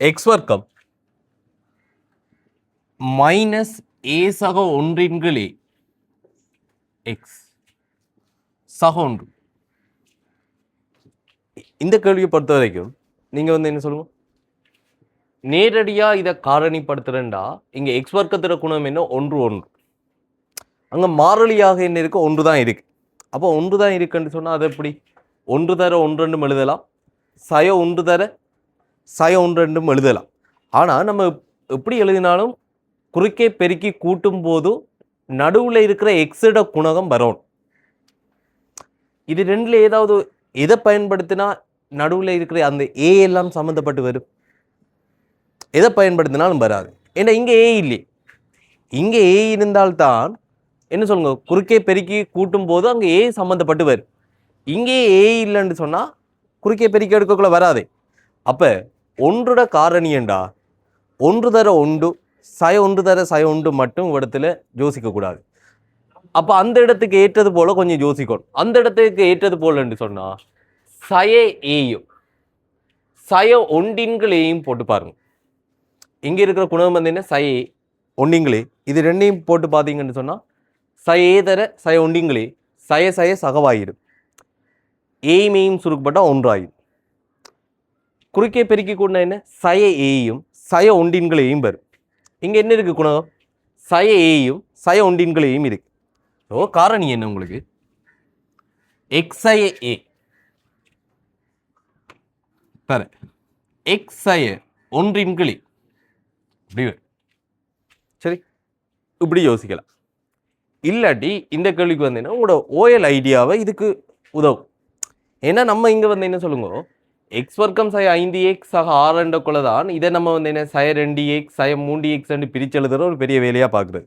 X வர்க்கம் minus ஏ சக ஒன்றின் கீழ் எக்ஸ் சக ஒன்று. இந்த கேள்வியை பொறுத்த வரைக்கும் நீங்க என்ன சொல்லுங்க, நேரடியா இதை காரணிப்படுத்துறேன்டா இங்க எக்ஸ் வர்க்கத்திற குணம் என்ன ஒன்று ஒன்று, அங்க மாறிலியாக என்ன இருக்கு ஒன்று தான் இருக்கு. அப்போ ஒன்று தான் இருக்குன்னு சொன்னா அது எப்படி ஒன்று தர ஒன்று ரெண்டும் எழுதலாம், சய ஒன்று தர சய ஒன்று ரெண்டும் எழுதலாம். ஆனா நம்ம எப்படி எழுதினாலும் குறுக்கே பெருக்கி கூட்டும் போது நடுவில் இருக்கிற எக்ஸிட குணகம் வரணும். இது ரெண்டுல ஏதாவது எதை பயன்படுத்தினா நடுவில் இருக்கிற அந்த ஏ எல்லாம் சம்மந்தப்பட்டு வரும், எதை பயன்படுத்தினாலும் வராது. ஏன்னா இங்க ஏ இல்லையே, இங்க ஏ இருந்தால்தான் என்ன சொல்லுங்க குறுக்கே பெருக்கி கூட்டும் போது அங்க ஏ சம்மந்தப்பட்டு வரும். இங்கே ஏ இல்லைன்னு சொன்னா குறுக்கே பெருக்கி எடுக்கக்குள்ள வராதே. அப்ப ஒன்றோட காரணி என்றா ஒன்று தர ஒன்று சய ஒன்று தர சய ஒன்று மட்டும் இடத்துல யோசிக்க கூடாது. அப்ப அந்த இடத்துக்கு ஏற்றது போல கொஞ்சம் யோசிக்கணும். அந்த இடத்துக்கு ஏற்றது போல என்று சொன்னா சய ஏயும் சய ஒன்றின்களையும் போட்டு பாருங்க. இங்க இருக்கிற குணம் என்ன சய ஒன்றிங்களே, இது ரெண்டையும் போட்டு பார்த்தீங்கன்னு சொன்னா சய ஏதர சய ஒன்றிங்களே சய சய சகவாயிரும், ஏமையும் சுருக்கப்பட்டா ஒன்றாயிரும். குறுக்கே பெருக்கி கூட என்ன சய ஏயும் சய ஒன்றின்களையும் வரும். இங்க என்ன இருக்கு குணம் சய ஏயும் சய ஒன்றின்களையும் இருக்கு. ஸோ காரணி என்ன உங்களுக்கு எக்ஸய ஏ தர எக்ஸய ஒன்றின் கிளி இப்படி சரி, இப்படி யோசிக்கலாம். இல்லாட்டி இந்த கேள்விக்கு வந்தீங்கன்னா உங்களோட ஓஎல் ஐடியாவை இதுக்கு உதவும். ஏன்னா நம்ம இங்க என்ன சொல்லுங்க எக்ஸ் வர்க்கம் சய 5x சக 6 தான் இதை நம்ம என்ன சய 2x சய 3x பிரிச்சு எழுதுற ஒரு பெரிய வேலையா பார்க்குறது.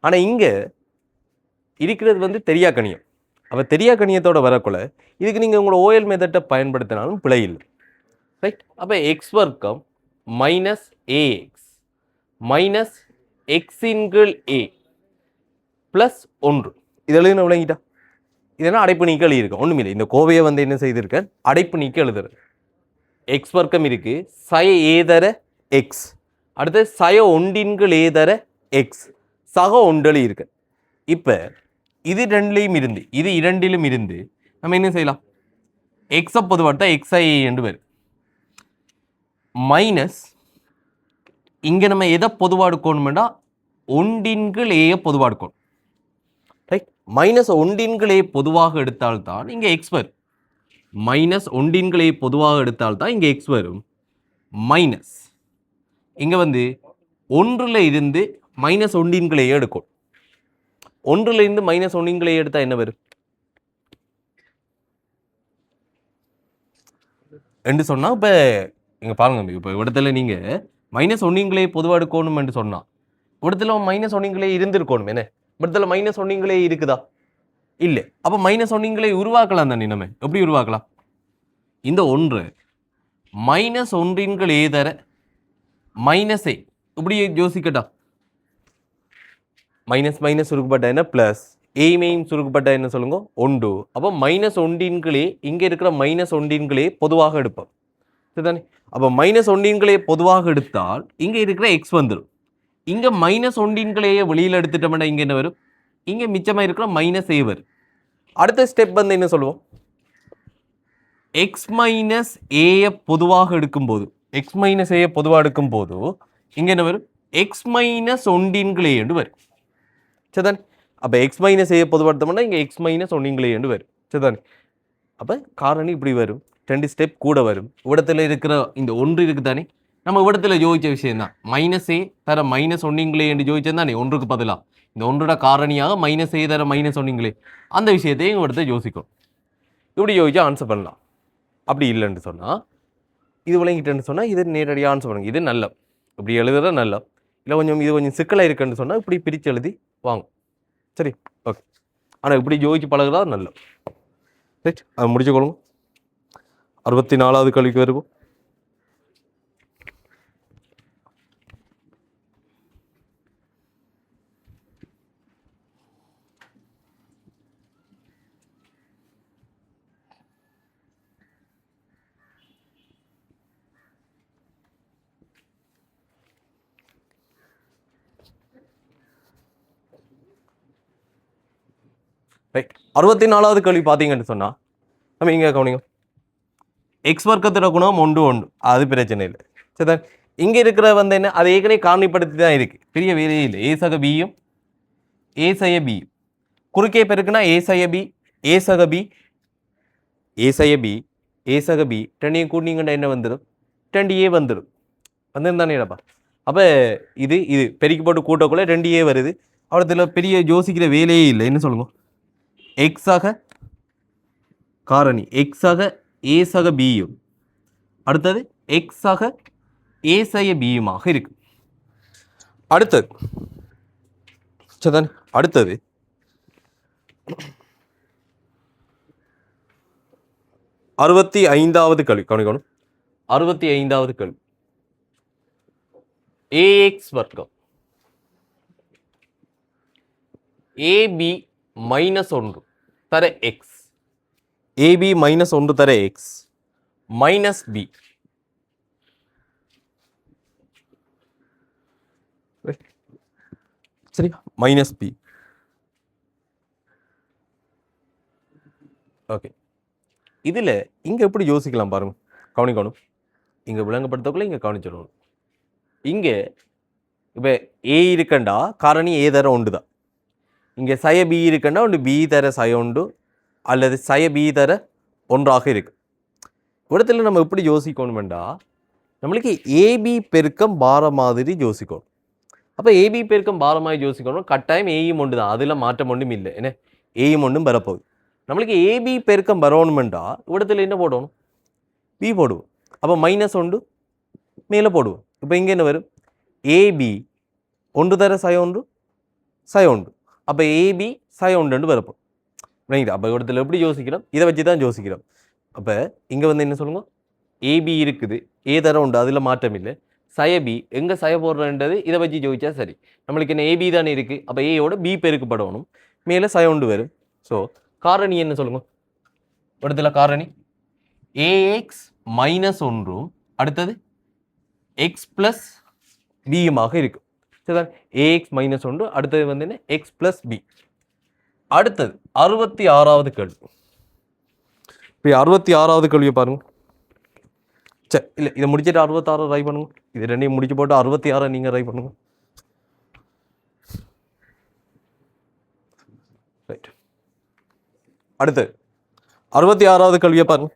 ஆனா இங்க இருக்கிறது தெரியா கணியம். அப்ப தெரியா கணியத்தோட வரக்குள்ள இதுக்கு நீங்க உங்களோட ஓஎல் மெத்தட்டை பயன்படுத்தினாலும் பிழை இல்லை, ரைட்? அப்ப எக்ஸ் வர்க்கம் மைனஸ் ஏஎக்ஸ் மைனஸ் எக்ஸின் கீழ் ஏ பிளஸ் 1 இது எழுதின விளங்கிட்டா. இதெல்லாம் அடைப்பு நீக்க எழுதியிருக்கேன், ஒண்ணுமில்லை. இந்த கோவையை என்ன செய்திருக்கேன், அடைப்பு நீக்க எழுதுறேன். எக்ஸ் வர்க்கம் இருக்கு சய ஏதர எக்ஸ், அடுத்து சய ஒன்றின்கள் ஏதர எக்ஸ் சக ஒன்றலி இருக்கு. இப்ப இது ரெண்டுலையும் இருந்து இது இரண்டிலும் இருந்து நம்ம என்ன செய்யலாம், எக்ஸை பொதுவாட்டா எக்ஸ்ஐ என்று வரும் மைனஸ் இங்க நம்ம எதை பொதுவா எடுக்கணும்னா ஒன்றின்கள் ஏ பொதுவா எடுக்கணும், ரைட்? மைனஸ் ஒன்றின்கள் ஏ பொதுவாக எடுத்தால்தான் இங்க எக்ஸ் வரும். மைனஸ் ஒன்றின்களை பொதுவாக எடுத்தால்தான் இங்க எக்ஸ் வரும். மைனஸ் இங்க ஒன்றுல இருந்து மைனஸ் ஒன்றின்களை எடுக்கும். ஒன்றுல இருந்து மைனஸ் ஒன்றின்களை எடுத்தா என்ன வரும் என்று சொன்னா, இப்ப இங்க பாருங்க, இப்ப இடத்துல நீங்க மைனஸ் ஒன்றின்களை பொதுவா எடுக்கணும் என்று சொன்னா இடத்துல மைனஸ் ஒன்றின்களே இருந்திருக்கணும். என்ன இடத்துல மைனஸ் ஒன்றின்களே இருக்குதா, இல்லை. அப்ப மைனஸ் ஒன்றின்களை உருவாக்கலாம் தானே. நம்ம எப்படி உருவாக்கலாம், இந்த ஒன்று மைனஸ் ஒன்றின்கள் ஏதர மைனஸ் ஏ இப்படி யோசிக்கட்டா. மைனஸ் மைனஸ் சுருக்கப்பட்ட என்ன பிளஸ் ஏமையும் சுருக்கப்பட்ட என்ன சொல்லுங்க ஒன்று. அப்போ மைனஸ் ஒன்றின்களே இங்க இருக்கிற மைனஸ் ஒன்றின்களே பொதுவாக எடுப்போம், சரிதானே? அப்போ மைனஸ் ஒன்றின்களே பொதுவாக எடுத்தால் இங்க இருக்கிற எக்ஸ் வந்துடும். இங்க மைனஸ் ஒன்றின்களையே வெளியில் எடுத்துட்டோம்னா இங்க என்ன வரும், இங்க மிச்சமா இருக்கிற மைனஸ் ஏ வரும். அடுத்த ஸ்டெப் என்ன சொல்லுவோம், எக்ஸ் மைனஸ் ஏய பொதுவாக எடுக்கும்போது எக்ஸ் மைனஸ் ஏய பொதுவாக எடுக்கும் போது இங்க என்ன வரும், எக்ஸ் மைனஸ் ஒன்றின்களே என்று வரும், சரிதானே? அப்ப எக்ஸ் மைனஸ் ஏய பொதுவாக இங்க எக்ஸ் மைனஸ் ஒன்றின்களே என்று வரும், சரிதானே? அப்ப காரணி இப்படி வரும், 2 ஸ்டெப் கூட வரும். இடத்துல இருக்கிற இந்த ஒன்று இருக்குதானே, நம்ம இடத்துல யோசிச்ச விஷயம் தான். மைனஸ் ஏ தர மைனஸ் ஒன்றின்களே என்று யோசிச்சதானே, ஒன்றுக்கு பதிலாக இந்த ஒன்றோட காரணியாக மைனஸ் ஏ தர மைனஸ் ஒன்றின்களே, அந்த விஷயத்தையும் இங்க இடத்துல யோசிக்கும். இப்படி யோசிச்சு ஆன்சர் பண்ணலாம். அப்படி இல்லைன்னு சொன்னா இது விளங்கிட்டேன்னு சொன்னா இது நேரடியாக ஆன்சர் பண்ணுங்க. இது நல்ல இப்படி எழுதுற நல்ல, இல்லை கொஞ்சம் இது கொஞ்சம் சிக்கலாக இருக்குன்னு சொன்னா இப்படி பிரித்து எழுதி வாங்க, சரி? ஓகே. ஆனால் இப்படி யோசிச்சு பழகுறதா நல்ல, ரைட்? அதை முடிச்சுக்கொள்ளுங்க. 64வது கேள்விக்கு வருவோம். ரைட். 64வது கேள்வி பார்த்தீங்கன்னு சொன்னால் நம்ம இங்கே கவனிங்க. எக்ஸ் வர்க்கத்தோட குணம் ஒன்று ஒன்று, அது பிரச்சனை இல்லை. சரி, இங்கே இருக்கிற வந்து என்ன, அது ஏற்கனவே காரணிப்படுத்தி தான் இருக்குது, பெரிய வேலையே இல்லை. ஏ சக பியும் ஏ சய பி குறுக்கே பெருக்குன்னா ஏ சய பி ஏ சக பி ஏ சய பி ஏ சக பி ரெண்டையும் கூட்டிங்கன்னா என்ன வந்துடும், 2a வந்துடும். வந்துருந்தானேப்பா. அப்போ இது இது பெருக்கி போட்டு கூட்டக்குள்ள 2a வருது. அவ்வளோத்தில் பெரிய யோசிக்கிற வேலையே இல்லை. என்ன சொல்லுங்க, எக்ஸாக காரணி எக்ஸாக ஏ சக பியும் அடுத்தது எக்ஸாக ஏ சய பியுமாக இருக்கு. அடுத்தது சரிதானே, அடுத்தது 65வது கேள்வி கவனிக்கணும். 65வது கேள்வி, ஏஎக்ஸ் வர்க்கம் ஏபி -1 தர எக்ஸ், ஏபி -1 தர எக்ஸ் மைனஸ் பி சரி மைனஸ் பி. ஓகே, இதில் இங்கே எப்படி யோசிக்கலாம் பாருங்க, கவனிக்கணும். இங்கே விளங்கப்படுத்தக்குள்ள இங்கே கவனிச்சிடணும். இங்கே இப்போ ஏ இருக்கண்டா காரணி ஏ தர ஒன்று தான். இங்கே சய பி இருக்கண்டா ஒன்று பி தர சய ஒன்று அல்லது சய பி தர ஒன்றாக இருக்கு. இடத்துல நம்ம எப்படி யோசிக்கணுமெண்டா, நம்மளுக்கு ஏபி பெருக்கம் பார மாதிரி யோசிக்கணும். அப்போ ஏபி பெருக்கம் பார மாதிரி யோசிக்கணும். கட்டாயம் ஏயும் ஒன்று தான், அதில் மாற்றம் ஒன்றும் இல்லை. என்ன ஏயும் ஒன்றும் வரப்போகுது. நம்மளுக்கு ஏபி பெருக்கம் வரணுமெண்டா இடத்துல என்ன போடணும், பி போடுவோம். அப்போ -1 மேலே போடுவோம். இப்போ இங்கே என்ன வரும், ஏபி 1 தர சய 1 சய 1. அப்போ ஏபி சய 1 வரப்போம். ரைட். அப்போ இடத்துல எப்படி யோசிக்கிறோம், இதை வச்சு தான் யோசிக்கிறோம். அப்போ இங்கே வந்து என்ன சொல்லுங்க, ஏபி இருக்குது, ஏ தர உண்டு, அதில் மாற்றம் இல்லை. சய பி எங்கே சய போடுறன்றது இதை வச்சு ஜோதிச்சா சரி. நம்மளுக்கு என்ன ஏபி தானே இருக்குது, அப்போ ஏயோட பி பெருக்கப்படணும், மேலே சய 1 வரும். ஸோ காரணி என்ன சொல்லுங்க, இடத்துல காரணி ஏஎக்ஸ் -1 அடுத்தது எக்ஸ் ப்ளஸ் பியுமாக இருக்கும். சரிதான், ஏஎக்ஸ் -1 அடுத்தது வந்து என்ன, எக்ஸ் ப்ளஸ் பி. அடுத்தது 66வது கேள்வி. இப்போ 66வது கேள்வியை பாருங்க. சரி, இல்லை இதை முடிச்சுட்டு 66 ட்ரை பண்ணுங்க. இது ரெண்டையும் முடிச்சு போட்டு 66 நீங்கள் ட்ரை பண்ணுங்க. ரைட். அடுத்து 66வது கேள்வியை பாருங்க.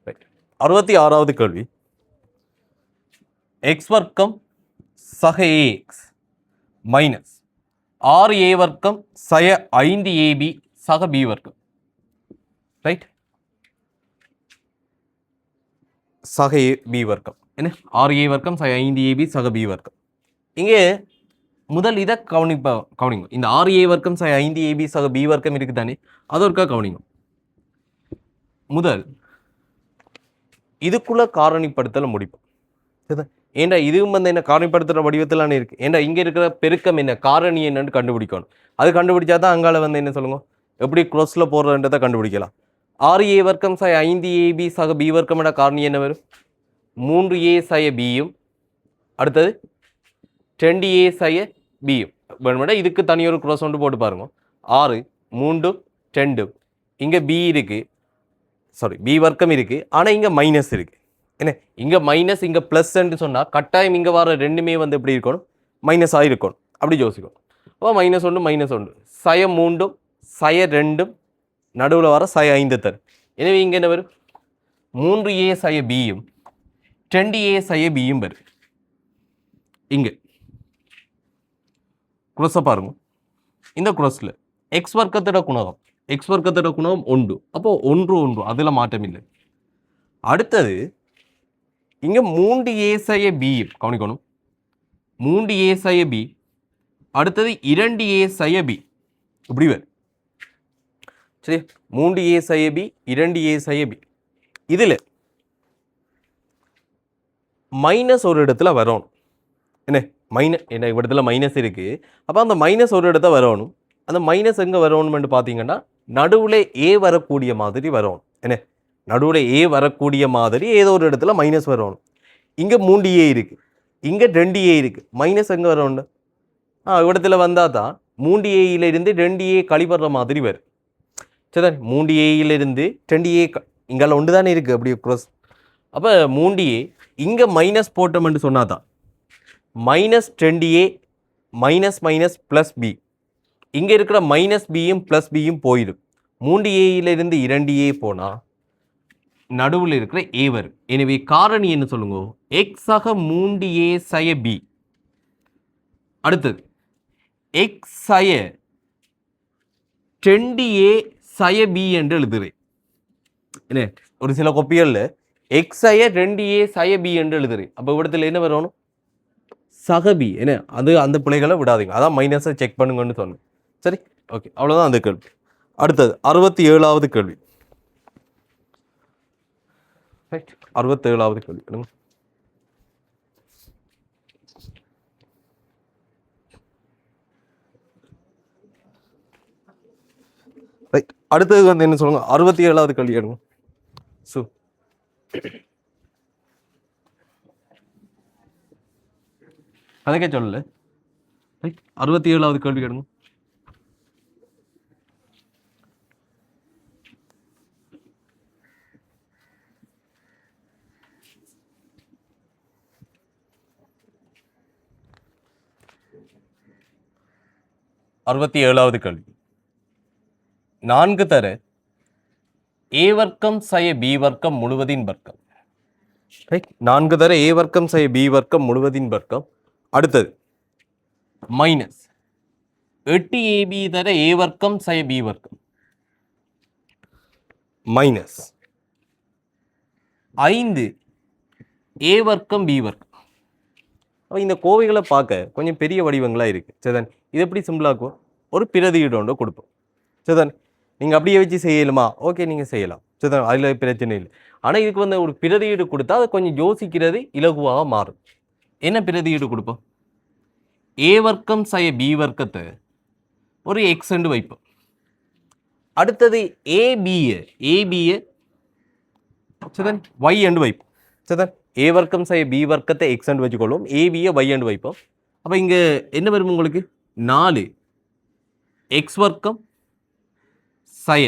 ரைட். 66வது கேள்வி, எக்ஸ் வர்க்கம் சக ஏஎக்ஸ் மைனஸ் 6a வர்க்கம் சய 5ab சக பி வர்க்கம். ரைட், சக பி வர்க்கம் என்ன, 6a வர்க்கம் சய 5ab சக பி வர்க்கம். இங்கே முதல் இதை கவனிங்க. இந்த 6a வர்க்கம் சய 5ab சக பி வர்க்கம் இருக்கு தானே, அது ஒருக்கா கவனிங்க. முதல் இதுக்குள்ள காரணிப்படுத்தல முடிப்போம். ஏண்டா இதுவும் வந்து என்ன காரணிப்படுத்துகிற வடிவத்திலான இருக்கு. ஏண்டா இங்கே இருக்கிற பெருக்கம் என்ன, காரணி என்னன்னு கண்டுபிடிக்கணும். அது கண்டுபிடிச்சா தான் அங்கால வந்து என்ன சொல்லுங்க, எப்படி க்ளோஸில் போடுறன்றதை கண்டுபிடிக்கலாம். 6a வர்க்கம் சய 5ab சக பி வர்க்கம் என்ற காரணி என்ன வரும், 3a சய பியும் அடுத்தது 2a சய பியும் வேணுமெண்டா இதுக்கு தனியொரு க்ளோஸ் ஒன்று போட்டு பாருங்க. 6 3 2 இங்கே பி இருக்கு, சாரி பி வர்க்கம் இருக்கு, ஆனால் இங்கே மைனஸ் இருக்கு. என்ன, இங்கே மைனஸ் இங்கே ப்ளஸ்ன்னு சொன்னால் கட்டாயம் இங்கே வர ரெண்டுமே வந்து எப்படி இருக்கணும், மைனஸாக இருக்கணும். அப்படி யோசிக்கணும். அப்போ -1 சய 3 சய 2 நடுவில் வர சய 5 தரும். எனவே இங்கே என்ன வரும், 3a சய பியும் 2a சய பியும் வரும். இங்கே குரோஸை பாருங்க. இந்த குரோஸில் எக்ஸ் வர்க்கத்தோட குணகம், எக்ஸ் வர்க்கத்தோட குணகம் 1. அப்போ 1 1 அதில் மாற்றம் இல்லை. அடுத்தது இங்கே 3a சய பியும் கவனிக்கணும், 3a சய பி அடுத்தது 2a சய பி இப்படி வரும். சரி, 3a சய பி 2a சய பி. இதில் மைனஸ் ஒரு இடத்துல வரணும். என்ன என்ன இடத்துல மைனஸ் இருக்கு, அப்போ அந்த மைனஸ் ஒரு இடத்துல வரணும். அந்த மைனஸ் எங்கே வரணும்னு பார்த்தீங்கன்னா நடுவில் ஏ வரக்கூடிய மாதிரி வரணும். என்ன, நடுவில் ஏ வரக்கூடிய மாதிரி ஏதோ ஒரு இடத்துல மைனஸ் வரணும். இங்கே 3a இருக்குது, இங்கே 2a இருக்குது மைனஸ் எங்கே வர உண்டு இடத்துல வந்தால் தான் 3aயிலிருந்து 2a கழிப்படுற மாதிரி வரும் சரி 3aயிலிருந்து 2a இங்கே ஒன்று தானே இருக்குது அப்படியே க்ரோஸ் அப்போ 3a இங்கே மைனஸ் போட்டோம்னு சொன்னால் தான் minus 2a minus minus plus B இங்கே இருக்கிற மைனஸ் பியும் ப்ளஸ் பியும் போயிடும் 3aயிலிருந்து 2a போனால் நடுவில் இருக்கிற a வரும் எனவே காரணி என்ன சொல்லுங்க எக்ஸ் ஆக 3a சய b அடுத்தது எக்ஸ் சய 2a சய b என்று எழுதுகிறேன் என்ன ஒரு சில கொப்பிகளில் எக்ஸ் சய 2a சய b என்று எழுதுகிறேன் அப்போ இடத்துல என்ன வரணும் சக b என்ன அது அந்த பிள்ளைகளை விடாதீங்க அதான் மைனஸை செக் பண்ணுங்கன்னு சொன்னேன் சரி ஓகே அவ்வளோதான் அந்த கேள்வி அடுத்தது 67வது கேள்வி 67வது கேள்வி ரைட் அடுத்தது வந்து என்ன சொல்லுங்க 67வது கேள்வி எடுங்க சு அதுக்கே சொல்லல ரைட் 67வது கேள்வி எடுங்க அறுபத்தி ஏழாவது கேள்வி 4 தர a வர்க்கம் சய b வர்க்கம் முழுவதின் வர்க்கம் 4 தர a வர்க்கம் சய b வர்க்கம் முழுவதின் வர்க்கம் அடுத்தது மைனஸ் 8ab தர a வர்க்கம் சய b வர்க்கம் மைனஸ் 5 a வர்க்கம் b வர்க்கம் இந்த கோவைகளை பார்க்க கொஞ்சம் பெரிய வடிவங்களாக இருக்குது சரிதான் இது எப்படி சிம்பிளாக்கும் ஒரு பிரதியீடோண்டோ கொடுப்போம் சரிதான் நீங்கள் அப்படியே வச்சு செய்யலுமா ஓகே நீங்கள் செய்யலாம் சரிதான் அதில் பிரச்சனை இல்லை ஆனால் இதுக்கு வந்து ஒரு பிரதியீடு கொடுத்தா அதை கொஞ்சம் யோசிக்கிறது இலகுவாக மாறும் என்ன பிரதியீடு கொடுப்போம் a வர்க்கம் சய b வர்க்கத்தை ஒரு எக்ஸ் என்று வைப்போம் அடுத்தது ஏபியை சரிதான் y என்று வைப்போம் சரிதான் a வர்க்கம் சய b வர்க்கத்தை எக்ஸ் என்று வச்சுக்கொள்வோம் ஏபியை y என்று வைப்போம் அப்போ இங்கே என்ன வரும் உங்களுக்கு 4 எக்ஸ் வர்க்கம் சய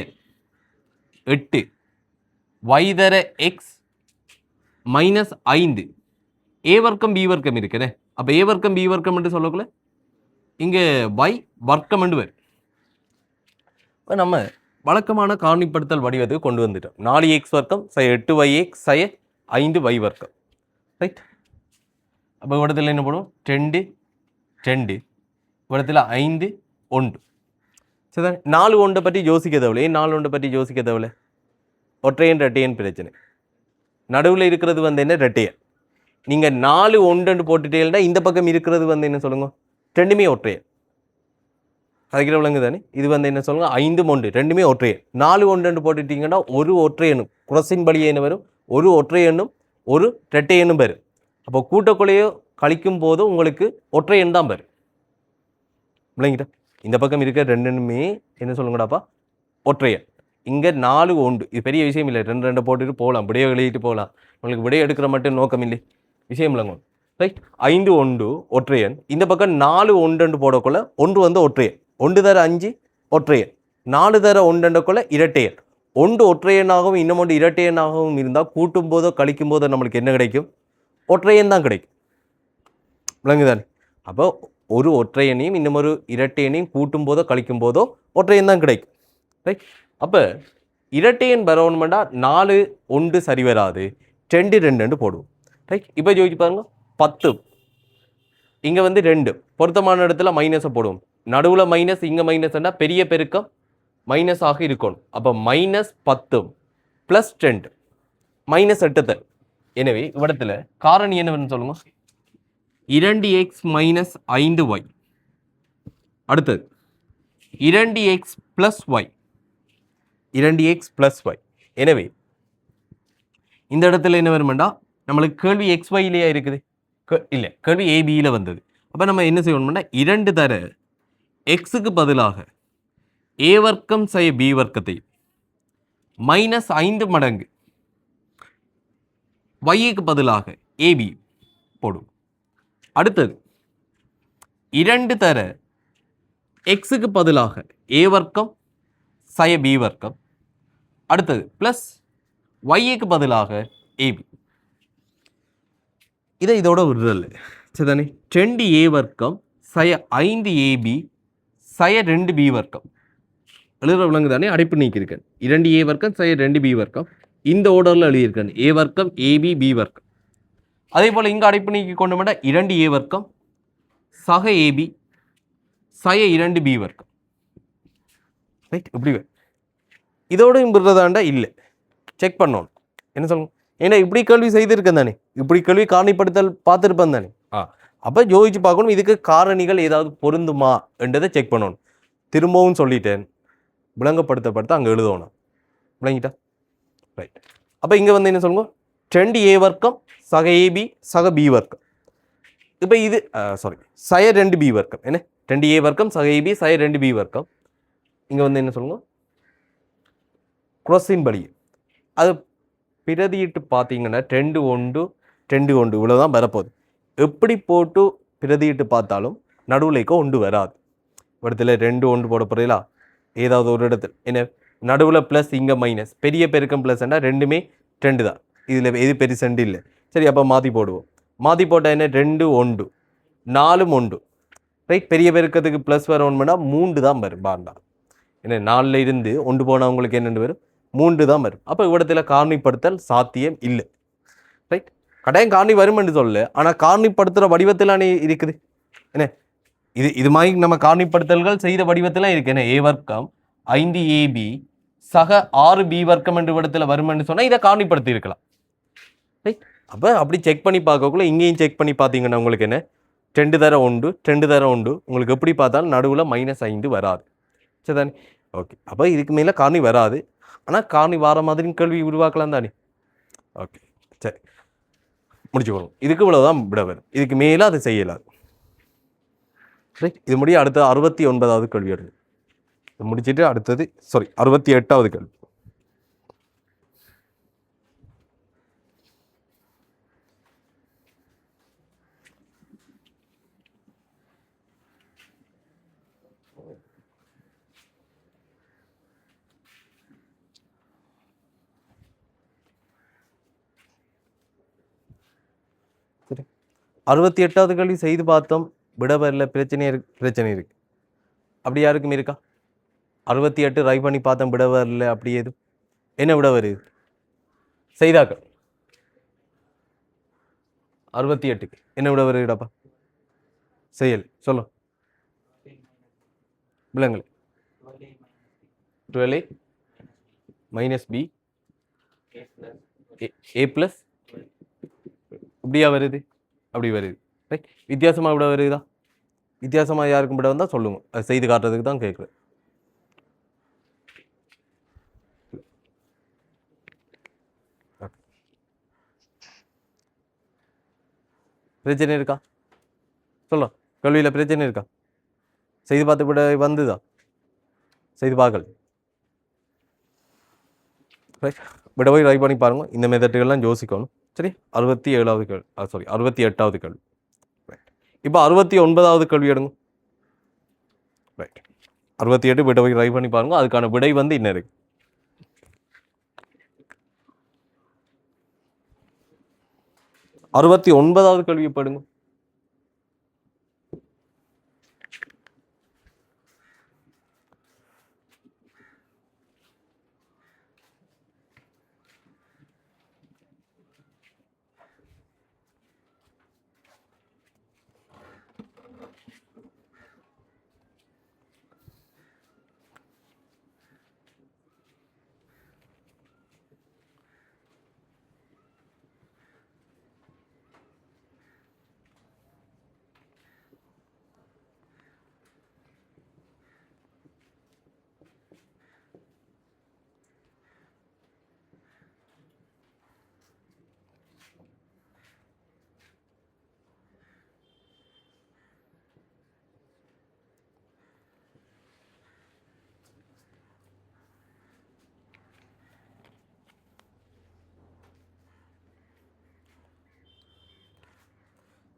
8 y தர எக்ஸ் மைனஸ் 5 a வர்க்கம் b வர்க்கம் இருக்குதே அப்போ a வர்க்கம் b வர்க்கம் என்று சொல்லக்குள்ள இங்கே y வர்க்கம் என்று வரும் இப்போ நம்ம வழக்கமான காரணிப்படுத்தல் வடிவத்துக்கு கொண்டு வந்துட்டோம் 4x வர்க்கம் சய 8yx சய 5y வர்க்கம் ரைட் அப்போ இடத்துல என்ன போடும் 2 இடத்துல 5 1 சரிதான் 4 ஒன்றை பற்றி யோசிக்க தேவையில்லை 4 ஒன்றை பற்றி யோசிக்க தேவையில்லை ஒற்றையன் ரெட்டையன் பிரச்சனை நடுவில் இருக்கிறது வந்து என்ன ரெட்டையன் நீங்கள் 4 ஒன்று போட்டுட்டீங்கன்னா இந்த பக்கம் இருக்கிறது வந்து என்ன சொல்லுங்க ரெண்டுமே ஒற்றையன் அதுக்கிற விலங்கு தானே இது வந்து என்ன சொல்லுங்க 5 1 ரெண்டுமே ஒற்றையன் 4 ஒன்று போட்டுட்டீங்கன்னா ஒரு ஒற்றையனும் குரசின் பலியே என்ன வரும் ஒரு ஒற்றையனும் ஒரு ரெட்டையனும் வரும் அப்போ கூட்டக்குள்ளையோ கழிக்கும் போது உங்களுக்கு ஒற்றையன் தான் வரும் விளங்கிட்ட இந்த பக்கம் இருக்க ரெண்டுமே என்ன சொல்லுங்கடாப்பா ஒற்றையன் இங்கே 4 1 இது பெரிய விஷயம் இல்லை 2 போட்டுட்டு போகலாம் விடையை எழுதிட்டு போகலாம் உங்களுக்கு விடையை எடுக்கிற மட்டும் நோக்கம் இல்லை விஷயம் இல்லைங்க ரைட் 5 1 ஒற்றையன் இந்த பக்கம் 4 1 போடக்குள்ள 1 வந்து ஒற்றையன் 1 தர 5 ஒற்றையன் 4 தர 1 இரட்டையன் 1 ஒற்றையனாகவும் இன்னும் 1 இரட்டையனாகவும் இருந்தால் கூட்டும் போதோ கழிக்கும் போதோ நம்மளுக்கு என்ன கிடைக்கும் ஒற்றையன் தான் கிடைக்கும் விளங்குதானே அப்போ ஒரு ஒற்றையனையும் இன்னும் ஒரு இரட்டையனையும் கூட்டும் போதோ கழிக்கும் போதோ ஒற்றையன் தான் கிடைக்கும் ரைட் அப்போ இரட்டையன் வரணுமெண்டா 4 1 சரி வராது 2 2 போடுவோம் ரைட் இப்போ யோசிச்சு பாருங்க 10 இங்கே வந்து 2 பொருத்தமான இடத்துல மைனஸை போடுவோம் நடுவில் மைனஸ் இங்கே மைனஸ்னா பெரிய பெருக்கம் மைனஸ் ஆக இருக்கணும் அப்போ -10 + 2 -8 தரும் எனவே இவ்விடத்தில் காரணி என்னவென்னு சொல்லுங்க 2x - 5y அடுத்தது 2x + y 2x + y எனவே இந்த இடத்துல என்ன வருமெண்டா நம்மளுக்கு கேள்வி xyலையா இருக்குது இல்லை கேள்வி ஏபியில் வந்தது அப்போ நம்ம என்ன செய்யணும்னா 2 தர எக்ஸுக்கு பதிலாக a வர்க்கம் சய b வர்க்கத்தை -5 மடங்கு yக்கு பதிலாக ab போடும் அடுத்தது 2 தர எக்ஸுக்கு பதிலாக ஏ வர்க்கம் சய பி வர்க்கம். அடுத்தது பிளஸ் ஒய்க்கு பதிலாக ஏபி. இதை இதோட விடுதல் சரிதானே. 2 ஏ வர்க்கம் சய 5 ஏபி சய 2 பி வர்க்கம். எழுதுற விலங்கு தானே, அடைப்பு நீக்கியிருக்கேன். 2 ஏ வர்க்கம் சய 2 பி வர்க்கம். இந்த ஓர்டரில் எழுதியிருக்கேன். ஏ வர்க்கம் ஏபி பி வர்க்கம். அதே போல் இங்கே அடைப்பு நீக்கி கொண்டு மாட்டா 2 ஏ வர்க்கம் சக ஏபி சய 2 பி வர்க்கம். ரைட், இப்படி இதோட விடுறதாண்டா இல்லை, செக் பண்ணணும். என்ன சொல்லணும், ஏன்னா இப்படி கேள்வி செய்திருக்கேன் தானே, இப்படி கேள்வி காரணிப்படுத்தல் பார்த்துருப்பேன் தானே. அப்போ யோசிச்சு பார்க்கணும், இதுக்கு காரணிகள் ஏதாவது பொருந்துமா என்றதை செக் பண்ணணும். திரும்பவும் சொல்லிட்டேன், விளங்கப்படுத்தப்படுத்த அங்கே எழுதணும். விளங்கிட்டா? ரைட். அப்போ இங்கே வந்து என்ன சொல்லுங்க, 2 ஏ வர்க்கம் சக ஏபி சக பி வர்க்கம். இப்போ இது சாரி சய 2 பி வர்க்கம். என்ன 2 ஏ வர்க்கம் சக ஏபி சய 2 பி வர்க்கம். இங்கே வந்து என்ன சொல்லுங்க, குரோஸின் படி அது பிரதியிட்டு பார்த்தீங்கன்னா 2 1 2 1 இவ்வளோதான் வரப்போகுது. எப்படி போட்டு பிரதியிட்டு பார்த்தாலும் நடுவுலைக்கோ 1 வராது. இடத்துல 2 1 போட போகிறீங்களா, ஏதாவது ஒரு இடத்துல என்ன நடுவில் ப்ளஸ் இங்கே மைனஸ், பெரிய பெருக்கம் ப்ளஸ்ன்னா ரெண்டுமே 2 தான். இதில் எது பெருசண்டு இல்லை. சரி, அப்போ மாற்றி போடுவோம். மாற்றி போட்டால் என்ன 2 1 4 1. ரைட், பெரிய பெருக்கத்துக்கு ப்ளஸ் வர 1 3 தான் வரும் பாண்டா. ஏன்னா 4ல் இருந்து 1 போனால் உங்களுக்கு என்னென்னு வரும், 3 தான் வரும். அப்போ இவ்விடத்தில் காரணிப்படுத்தல் சாத்தியம் இல்லை. ரைட், கட்டாயம் காரணி வரும்னு சொல்லு, ஆனால் காரணிப்படுத்துகிற வடிவத்திலானே இருக்குது. என்ன இது மாதிரி நம்ம காரணிப்படுத்தல்கள் செய்த வடிவத்தில் இருக்கு. என்ன ஏ வர்க்கம் 5 ஏபி சக 6 பி வர்க்கம் என்ற இடத்துல வரும்னு சொன்னால் இதை காரணிப்படுத்தி இருக்கலாம். ரைட், அப்போ அப்படி செக் பண்ணி பார்க்கக்குள்ள இங்கேயும் செக் பண்ணி பார்த்தீங்கன்னா உங்களுக்கு என்ன 2 தர 1 2 தர 1 உங்களுக்கு எப்படி பார்த்தாலும் நடுவில் -5 வராது. சரிதானே? ஓகே, அப்போ இதுக்கு மேலே காரணி வராது. ஆனால் காரணி வார மாதிரி கேள்வி உருவாக்கலாம் தானே. ஓகே, சரி, முடிச்சு போகணும். இதுக்கு இவ்வளோதான் விட வரும், இதுக்கு மேலே அது செய்யலாது. ரைட், இது முடிய அடுத்த 69வது கேள்வி வருது. முடிச்சுட்டு அடுத்தது 68வது கேள்வி. சரி, 68வது கேள்வி செய்து பார்த்தோம், விட வரல, பிரச்சனை இருக்கு. அப்படி யாருக்கும் இருக்கா? 68 ட்ரை பண்ணி பார்த்தோம், விட வரல, அப்படி எது என்ன விட வருது செய்தாக்கள் 68க்கு என்ன விட வருதுடாப்பா செயல் சொல்லும் விலங்குகள் 12a minus B A plus இப்படியா வருது, அப்படி வருது. ரைட், வித்தியாசமாக விட வருதா? வித்தியாசமாக யாருக்கும் விட வந்தால் சொல்லுங்க, அது செய்து காட்டுறதுக்கு தான் கேட்குறேன். பிரச்சனை இருக்கா சொல்லலாம், கல்வியில் பிரச்சனை இருக்கா? செய்து பார்த்து விட வந்துதா? செய்து பார்க்கல. ரைட், விட போய் ட்ரை பண்ணி பாருங்க. இந்த மெத்தட்டுகள்லாம் யோசிக்கணும். சரி, 67வது கேள்வி, 68வது கேள்வி. ரைட், இப்போ 69வது கேள்வி எடுங்க. ரைட், 68 விட போய் ட்ரை பண்ணி பாருங்க. அதுக்கான விடை வந்து இன்னும் இருக்கு. அறுபத்தி 69வது கேள்வியை படுங்க.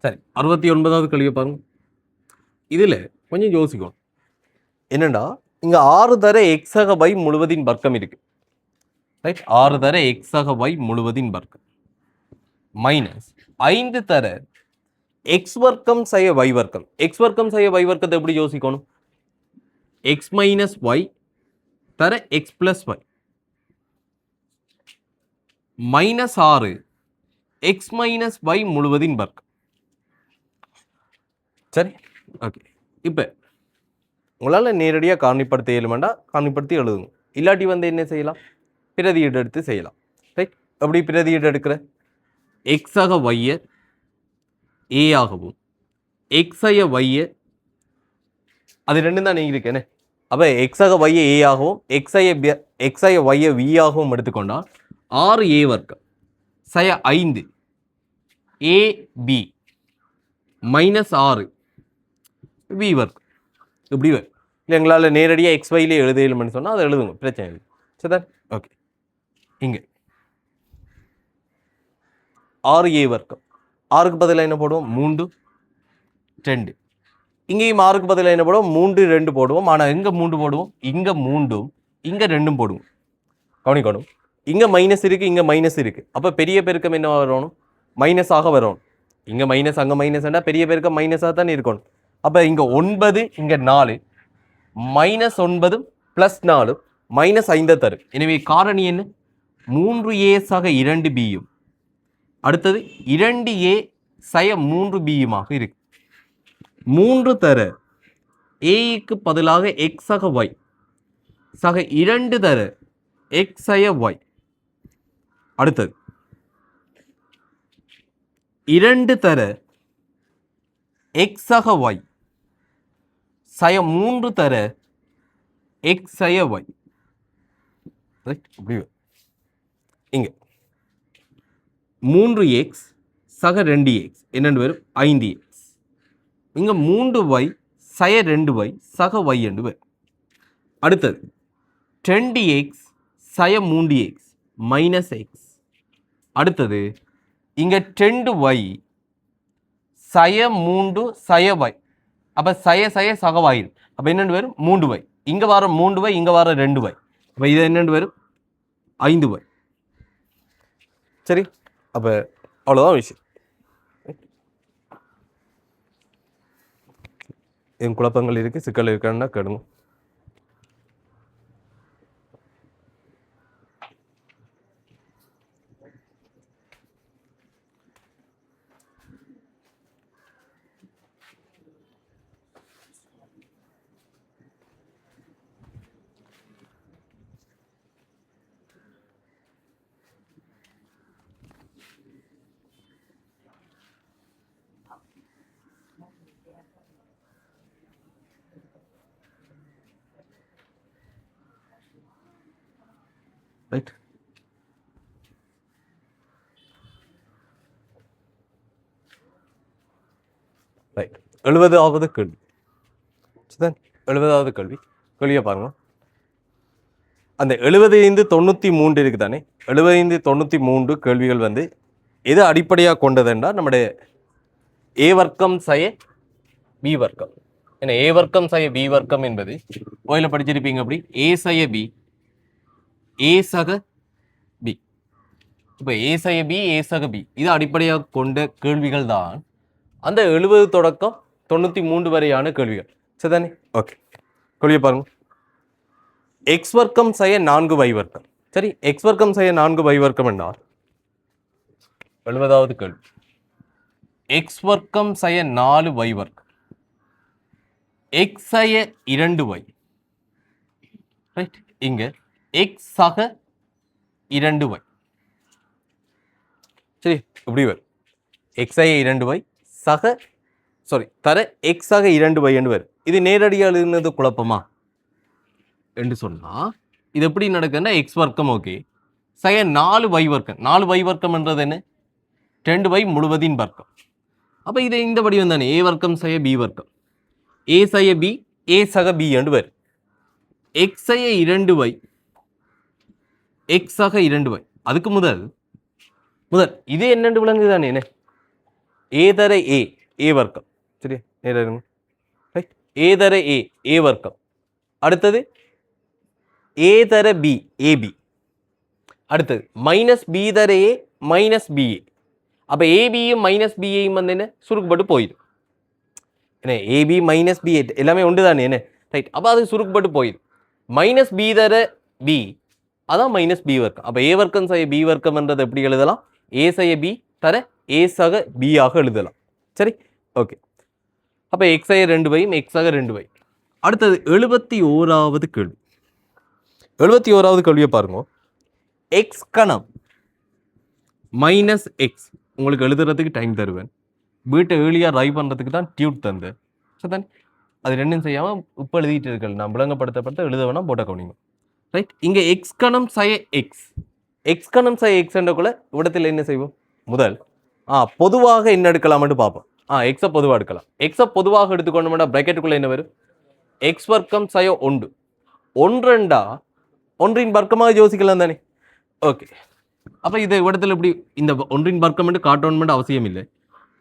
சரி 69வது கேள்வியை பாருங்க. இதில் கொஞ்சம் யோசிக்கணும். என்னண்டா இங்கே 6 தர எக்ஸக y முழுவதின் வர்க்கம் இருக்கு. ரைட், 6 தர எக்ஸக y முழுவதின் வர்க்கம் மைனஸ் 5 தர எக்ஸ் வர்க்கம் செய்ய y வர்க்கம். எக்ஸ் வர்க்கம் செய்ய y வர்க்கத்தை எப்படி யோசிக்கணும்? எக்ஸ் மைனஸ் ஒய் தர X plus Y minus 6 X minus Y முழுவதின் வர்க்கம். சரி, ஓகே. இப்போ உங்களால் நேரடியாக காரணிப்படுத்த இயலுமெண்டா காரணிப்படுத்தி எழுதுங்க. இல்லாட்டி வந்து என்ன செய்யலாம்? பிரதியீடு எடுத்து செய்யலாம். ரைட், அப்படி பிரதியீடு எடுக்கிற எக்ஸாக ஒய்யை ஏ ஆகவும் எக்ஸைய ஒய்யை அது ரெண்டும் தான் நீங்கள் இருக்கேனே. அப்போ எக்ஸாக ஒய்யை ஏ ஆகவும் எக்ஸைய ஒய்யை வி ஆகவும் எடுத்துக்கொண்டால் 6 ஏ வர்க்கம் சய 5 ஏ பி மைனஸ் 6 வி வர்க்கம் இப்படி வரும். இல்லை எங்களால் நேரடியாக எக்ஸ் ஒய்லே எழுதலும்னு சொன்னால் அதை எழுதுங்க, பிரச்சனை இல்லை. சரிதான், ஓகே. இங்கே 6 ஏ வர்க்கம், 6க்கு பதிலாக என்ன போடுவோம்? 3 2. இங்கேயும் 6க்கு பதிலாக என்ன போடுவோம்? 3 2 போடுவோம். ஆனால் எங்கே 3 போடுவோம்? இங்கே 3ம் இங்கே 2ம் போடுவோம். கவனிக்கணும், இங்கே மைனஸ் இருக்குது, இங்கே மைனஸ் இருக்குது. அப்போ பெரிய பெருக்கம் என்ன வரணும்? மைனஸாக வரணும். இங்கே மைனஸ் அங்கே மைனஸ்னா பெரிய பெருக்கம் மைனஸாக தான் இருக்கணும். அப்போ இங்கே 9 இங்கே 4 மைனஸ் 9 ப்ளஸ் 4 மைனஸ் 5 தரும். எனவே காரணி என்ன? 3a சக 2bயும் அடுத்தது 2a சய 3bயுமாக இருக்கு. 3 தர ஏக்கு பதிலாக எக்ஸ் சக ஒய் சக 2 தர எக்ஸ் சய ஒய். அடுத்தது 2 தர எக்ஸ் சக ஒய் சய 3 தர எக்ஸ் சய ஒய். இங்க 3x சக 2x என்னென்று வரும்? 5x. இங்க 3y சய 2y சக y என்று வரும். அடுத்தது 20x சய 3x மைனஸ் எக்ஸ். அடுத்தது இங்க 10y சய 3 சய y. அப்போ சய சய சக y. அப்போ என்னென்று வரும்? 3y. இங்கே வர 3y, இங்கே வர 2y. அப்போ இது என்னென்று வரும்? 5y. சரி, அப்போ அவ்வளோதான் விஷயம். என் குழப்பங்கள் இருக்குது, சிக்கல் இருக்கான்னா கேளுங்க. Right, right. 70வது கேள்வி. 70வது கேள்வியை பாருங்க. அந்த 75 93 இருக்கு தானே, 75 93 கேள்விகள் வந்து எது அடிப்படையாக கொண்டதுன்னா நம்முடைய ஏ வர்க்கம் சய பி வர்க்கம். ஏன்னா ஏ வர்க்கம் சய பி வர்க்கம் என்பது கோயில படிச்சிருப்பீங்க. அப்படி ஏ சய பி ஏ சக பி. இப்போ ஏ சய பி ஏ சக பி இது அடிப்படையாக கொண்ட கேள்விகள் தான் அந்த 70 தொடக்கம் 93 வரையான கேள்விகள். சரிதானே, ஓகே. கேள்வியை பாருங்க. எக்ஸ் வர்க்கம் சய 4y வர்க்கம். சரி, எக்ஸ் வர்க்கம் சய 4y வர்க்கம் என்றால் 70வது கேள்வி. எக்ஸ் வர்க்கம் சய 4y வர்க்கம் எக்ஸ் சய 2y. ரைட், இங்க எக்ஸ் சக 2y. சரி, இப்படி வரும். எக்ஸ் சய 2y சக தர எக்ஸ் சக 2y என்று வரும். இது நேரடியாக இருந்தது குழப்பமா என்று சொன்னா இது எப்படி நடக்குதுன்னா எக்ஸ் வர்க்கம் ஓகே சய 4y வர்க்கம். 4y வர்க்கம் என்றது என்ன? 2y முழுவதின் வர்க்கம். அப்போ இது இந்த வடிவம் தானே, ஏ வர்க்கம் சய பி வர்க்கம். ஏ சய பி ஏ சக பி என்று வரும். எக்ஸ் சய 2y எக்ஸ் சக 2y. அதுக்கு முதல் இது என்னென்று விளங்குது தானே? என்ன ஏ தர ஏ ஏ வர்க்கம் சரியா நேரா இருங்க ரைட் ஏ தர ஏ ஏ வர்க்கம் அடுத்தது ஏ தர பி ஏபி அடுத்தது மைனஸ் பி தர ஏ மைனஸ் பிஏ அப்போ ஏபியும் மைனஸ் பிஏயும் வந்து என்ன சுருக்குப்பட்டு போயிடும் என்ன ஏபி மைனஸ் பிஏ எல்லாமே உண்டு தானே என்ன ரைட் அப்போ அது சுருக்குப்பட்டு போயிடும் மைனஸ் பி தர பி அதான் மைனஸ் பி வர்க்கம் அப்போ ஏ வர்க்கம் செய்ய பி வர்க்கம்ன்றது எப்படி எழுதலாம் ஏ செய்ய பி தர ஏ சக பி ஆக எழுதலாம் சரி ஓகே அப்போ எக்ஸ் ஆக 2 வையும் எக்ஸ் ஆக 2 வை அடுத்தது 71வது கேள்வி 71வது கேள்வியை பாருங்க எக்ஸ் கணம் மைனஸ் எக்ஸ் உங்களுக்கு எழுதுறதுக்கு டைம் தருவேன் வீட்டை ஏர்லியாக ரை பண்ணுறதுக்கு தான் டியூட் தந்தேன் சரிதான் அது ரெண்டும் செய்யாமல் இப்போ எழுதிட்டு இருக்கல நான் விளங்கப்படுத்தப்படுத்த எழுத வேணாம் போட்ட கவனிங்க ரைட் இங்கே எக்ஸ் கணம் செய்ய எக்ஸ் கணம் செய்ய எக்ஸ்ன்றக்குள்ள இடத்துல என்ன செய்வோம் முதல் பொதுவாக என்ன எடுக்கலாம்னு பார்ப்போம் எக்ஸை பொதுவாக எடுக்கலாம் எக்ஸை பொதுவாக எடுத்துக்கொண்டோம்னா ப்ராக்கெட்டுக்குள்ளே என்ன வரும் எக்ஸ் வர்க்கம் செய்ய ஒன்று ஒன்றா ஒன்றின் வர்க்கமாக யோசிக்கலாம் தானே ஓகே அப்போ இதை இடத்துல இப்படி இந்த ஒன்றின் வர்க்கம் காட்டணும் அவசியம் இல்லை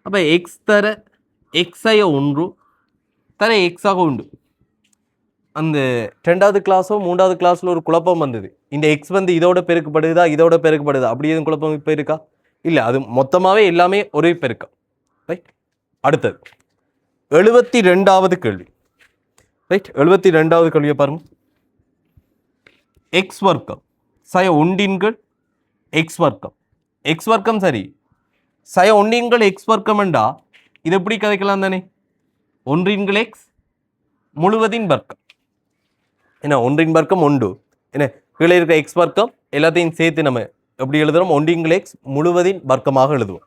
அப்போ எக்ஸ் தர எக்ஸைய ஒன்று தர எக்ஸாக உண்டு அந்த 2வது கிளாஸோ 3வது கிளாஸில் ஒரு குழப்பம் வந்தது இந்த எக்ஸ் வந்து இதோட பெருக்கப்படுதா அப்படி எதுவும் குழப்பம் இப்போ இருக்கா இல்லை அது மொத்தமாகவே எல்லாமே ஒரே பெருக்கம் ரைட் அடுத்தது 72வது கேள்வி ரைட் 72வது கேள்வியை பாருங்க எக்ஸ் வர்க்கம் சய ஒன்றின்கள் எக்ஸ் வர்க்கம் சரி சய ஒன்றின்கள் எக்ஸ் வர்க்கம்ண்டா இது எப்படி கதைக்கலாம் தானே ஒன்றின்கள் எக்ஸ் முழுவதின் வர்க்கம் என்ன ஒன்றின் வர்க்கம் உண்டு என்ன கீழே இருக்க எக்ஸ் வர்க்கம் எல்லாத்தையும் சேர்த்து நம்ம எப்படி எழுதுறோம் ஒன்றின்கள் எக்ஸ் முழுவதின் வர்க்கமாக எழுதுவோம்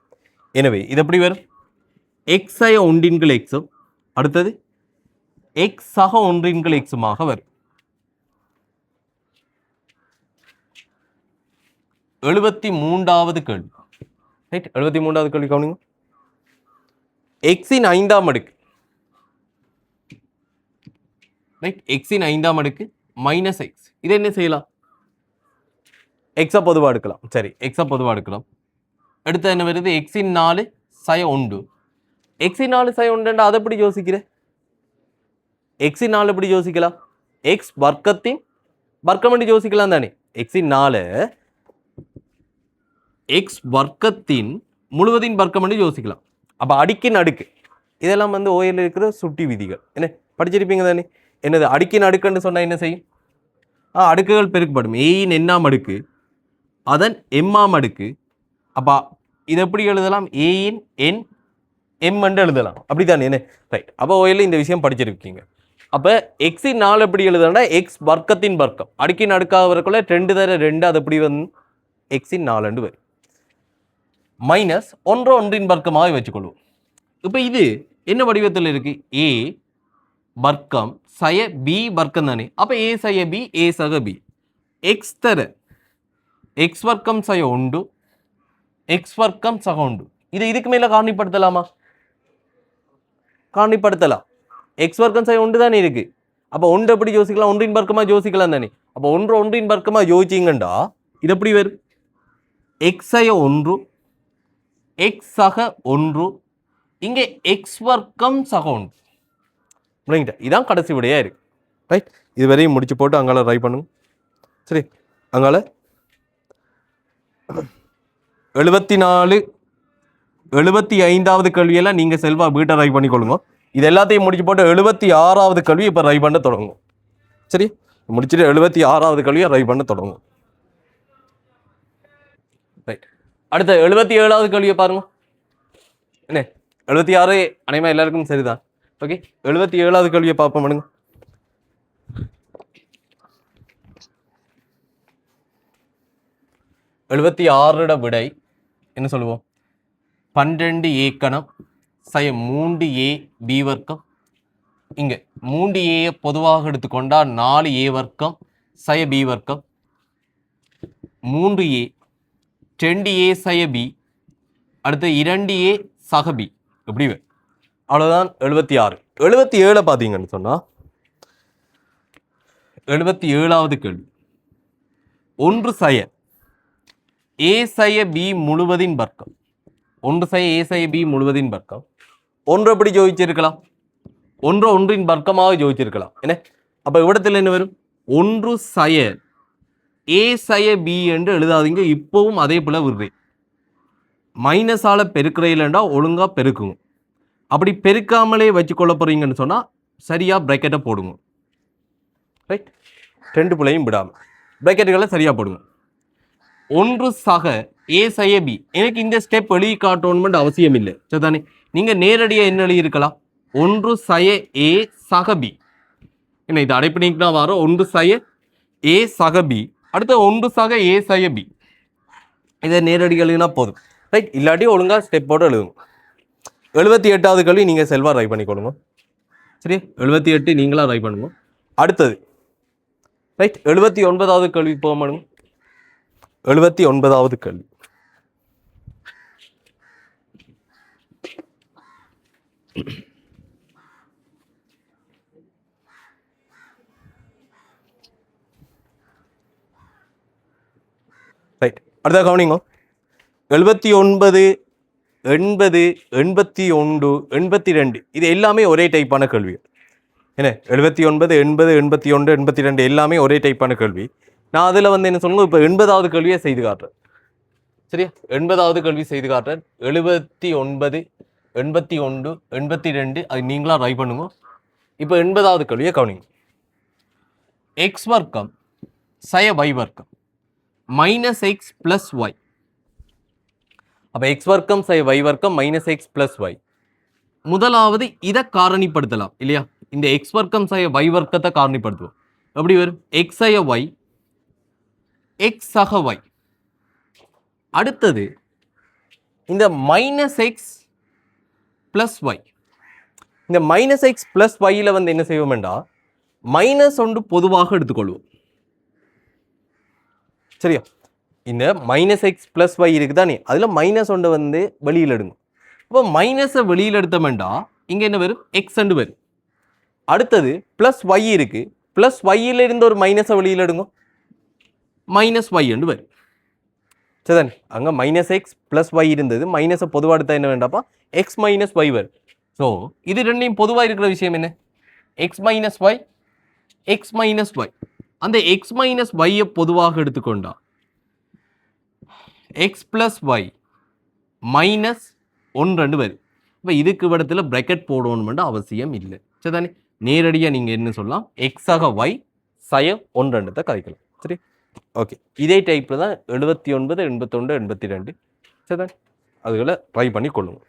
எனவே இது எப்படி வரும் எக்ஸ் சய ஒன்றின்கள் எக்ஸும் அடுத்தது எக்ஸ் சக ஒன்றின்கள் எக்ஸுமாக வரும் 73வது கேள்வி ரைட் 73வது கேள்வி கவனிங்க எக்ஸின் 5ஆம் அடுக்கு ரைட் எக்ஸின் 5ஆம் அடுக்கு மைனஸ் எக்ஸ் இது என்ன செய்யலாம் எக்ஸை பொதுவாக எடுக்கலாம் சரி எக்ஸை பொதுவாக எடுக்கலாம் அடுத்து என்ன வருது எக்ஸின் 4 சய உண்டு எக்ஸின் 4 சய உண்டுண்டா அதை எப்படி யோசிக்கிறேன் எக்ஸின் 4 எப்படி யோசிக்கலாம் எக்ஸ் வர்க்கத்தின் வர்க்கம் யோசிக்கலாம் தானே எக்ஸின் 4 எக்ஸ் வர்க்கத்தின் முழுவதின் வர்க்கம் யோசிக்கலாம் அப்போ அடுக்கின் அடுக்கு இதெல்லாம் வந்து ஓயில் இருக்கிற சுட்டி விதிகள் என்ன படிச்சிருப்பீங்க தானே என்னது அடுக்கின் அடுக்குன்னு சொன்னால் என்ன செய்யும் அடுக்குகள் பெருக்கப்படும் ஏயின் எண்ணாம் அடுக்கு அதன் எம்மாம் அடுக்கு அப்போ இதை எப்படி எழுதலாம் ஏயின் என் எம் என்று எழுதலாம் அப்படி தானே என்ன ரைட் அப்போ ஓயில் இந்த விஷயம் படிச்சிருக்கீங்க அப்போ எக்ஸின் 4 எப்படி எழுதணும்னா எக்ஸ் வர்க்கத்தின் வர்க்கம் அடுக்கின் அடுக்காக வரக்குள்ள 2 தர 2 அது எப்படி வந்து எக்ஸின் 4 வரும் மைனஸ் ஒன்றின் வர்க்கமாக வச்சுக்கொள்வோம் இப்போ இது என்ன வடிவத்தில் இருக்கு ஏ வர்க்கம் சய பி வர்க்கம் தானே அப்போ ஏ சய பி ஏ சக பி எக்ஸ் தர எக்ஸ் வர்க்கம் சய உண்டு எக்ஸ் வர்க்கம் சக உண்டு இதை இதுக்கு மேலே காரணிப்படுத்தலாமா காரணிப்படுத்தலாம் எக்ஸ் வர்க்கம் சய உண்டு தானே இருக்கு அப்போ ஒன்று எப்படி யோசிக்கலாம் ஒன்றின் வர்க்கமாக யோசிக்கலாம் தானே அப்போ ஒன்றின் வர்க்கமாக யோசிச்சிங்கண்டா இது எப்படி வரும் எக்ஸ் சய ஒன்று எக்ஸ் சக ஒன்று இங்கே எக்ஸ் வர்க்கம் சக ஒன்று இல்லைங்கிட்ட இதான் கடைசி விடையா இருக்கு ரைட் இது வரையும் முடிச்சு போட்டு அங்கால ட்ரை பண்ணுங்க சரி அங்கால 75வது கேள்வியெல்லாம் நீங்கள் செல்வா வீட்டை ட்ரை பண்ணிக்கொள்ளுங்க இது எல்லாத்தையும் முடிச்சு போட்டு 76வது கேள்வி இப்போ ட்ரை பண்ண தொடங்கும் சரி முடிச்சுட்டு 76வது கேள்வியை ட்ரை பண்ண தொடங்கும் ரைட் அடுத்த 77வது கேள்வியை பாருங்க என்ன 76 அனைமா எல்லாருக்கும் சரிதான் ஓகே 77வது கேள்வியை பார்ப்போம் பண்ணுங்க 76 விடை என்ன சொல்லுவோம் 12a கணம் சய 3a b வர்க்கம் இங்கே 3a பொதுவாக எடுத்துக்கொண்டால் 4a வர்க்கம் சய b வர்க்கம் 3a 10a சய b அடுத்து 2a சக b எப்படி அவ்வளோதான் 76 77 பார்த்தீங்கன்னு சொன்னால் 77வது கேள்வி ஒன்று சய a சய b முழுவதின் வர்க்கம் ஒன்று சய ஏ சய பி முழுவதின் வர்க்கம். ஒன்று எப்படி ஜோதிச்சிருக்கலாம்? ஒன்று ஒன்றின் வர்க்கமாக ஜோதிச்சிருக்கலாம் என்ன? அப்ப இவ்விடத்தில் என்ன வரும்? ஒன்று சய ஏ சய பி என்று எழுதாதீங்க. இப்பவும் அதே போல விடுறேன். மைனஸால பெருக்கிறீங்களா ஒழுங்கா பெருக்குங்க. அப்படி பெருக்காமலே வச்சு கொள்ள போறீங்கன்னு சொன்னா சரியா பிரேக்கெட்டை போடுங்க. ரைட், ரெண்டு பிள்ளையும் விடாம பிரேக்கெட்டுகளை சரியா போடுங்க. ஒன்று சக ஏ சய பி. எனக்கு இந்த ஸ்டெப் எழுதி காட்டணும்னு அவசியம் இல்லை சரிதானே? நீங்க நேரடியாக என்ன எழுதியிருக்கலாம்? ஒன்று சய ஏ சக பி. என்ன இது அடைப்பினா வரும்? ஒன்று சய ஏ சக பி, அடுத்து ஒன்று சக ஏ சய பி. இதை நேரடி எழுதினா போதும். ரைட், இல்லாட்டி ஒழுங்கா ஸ்டெப்போடு எழுதுங்க. 78வது கேள்வி நீங்கள் செல்வா ட்ரை பண்ணிக்கொள்ளுங்க. சரி, 78 நீங்களா ட்ரை பண்ணுங்க. அடுத்தது ரைட், 79வது கேள்வி போக மாடுங்க. 79வது கேள்வி. ரைட், அடுத்த கவனிங்க. 79, 80, 81, 82 இது எல்லாமே ஒரே டைப்பான கேள்வி என்ன? 79, 80, 81, 82 எல்லாமே ஒரே டைப்பான கேள்வி. நான் அதில் வந்து என்ன சொல்லுங்க, இப்போ 80வது கேள்வியை செய்து காட்டுறேன். சரியா, 80வது கேள்வி செய்து காட்டுறேன். 79, 81, 82 அது நீங்களா ட்ரை பண்ணுங்க. இப்போ 80வது கேள்வியை கவனிங்க. எக்ஸ் வர்க்கம் சய y வர்க்கம் மைனஸ் எக்ஸ் பிளஸ் ஒய். அப்போ எக்ஸ் வர்க்கம் சய y வர்க்கம் மைனஸ் எக்ஸ் பிளஸ் ஒய். முதலாவது இதை காரணிப்படுத்தலாம் இல்லையா? இந்த எக்ஸ் வர்க்கம் சய y வர்க்கத்தை காரணிப்படுத்துவோம். எப்படி வரும்? எக்ஸ் சய ஒய், எக்ஸ் சக ஒய். அடுத்தது இந்த மைனஸ் எக்ஸ் பிளஸ் ஒய். இந்த மைனஸ் எக்ஸ் பிளஸ் ஒய்ல வந்து என்ன செய்வோம்டா, மைனஸ் ஒன்று பொதுவாக எடுத்துக்கொள்வோம். சரியா, இந்த மைனஸ் எக்ஸ் பிளஸ் ஒய் இருக்குதானே, அதுல மைனஸ் ஒன்று வந்து வெளியில் எடுங்க. அப்போ மைனஸை வெளியில் எடுத்தோம்டா இங்க என்ன வரும்? எக்ஸ் அண்டு வரும். அடுத்தது பிளஸ் ஒய் இருக்கு, பிளஸ் ஒய்யில இருந்து ஒரு மைனஸை வெளியில் எடுங்க, மைனஸ் ஒய் அண்டு வரும். சரிதானே, அங்கே மைனஸ் எக்ஸ் பிளஸ் ஒய் இருந்தது, மைனஸை பொதுவாக எடுத்தா என்ன வேண்டாப்பா? எக்ஸ் மைனஸ் ஒய் வரும். ஸோ இது ரெண்டையும் பொதுவாக இருக்கிற விஷயம் என்ன? X minus y, x minus y. அந்த எக்ஸ் மைனஸ் ஒய்யை பொதுவாக எடுத்துக்கொண்டா எக்ஸ் பிளஸ் ஒய் மைனஸ் 1 வரும். இப்போ இதுக்கு இடத்துல பிராக்கெட் போடணும்னு அவசியம் இல்லை. சரிதானே, நேரடியாக நீங்கள் என்ன சொல்லலாம்? எக்ஸாக ஒய் சய 1 கதைக்கலாம். சரி, ஓகே. இதே டைப்பில் தான் 79, 81, 82 சரிதானே, அதுகளை ட்ரை பண்ணி கொள்ளுங்க.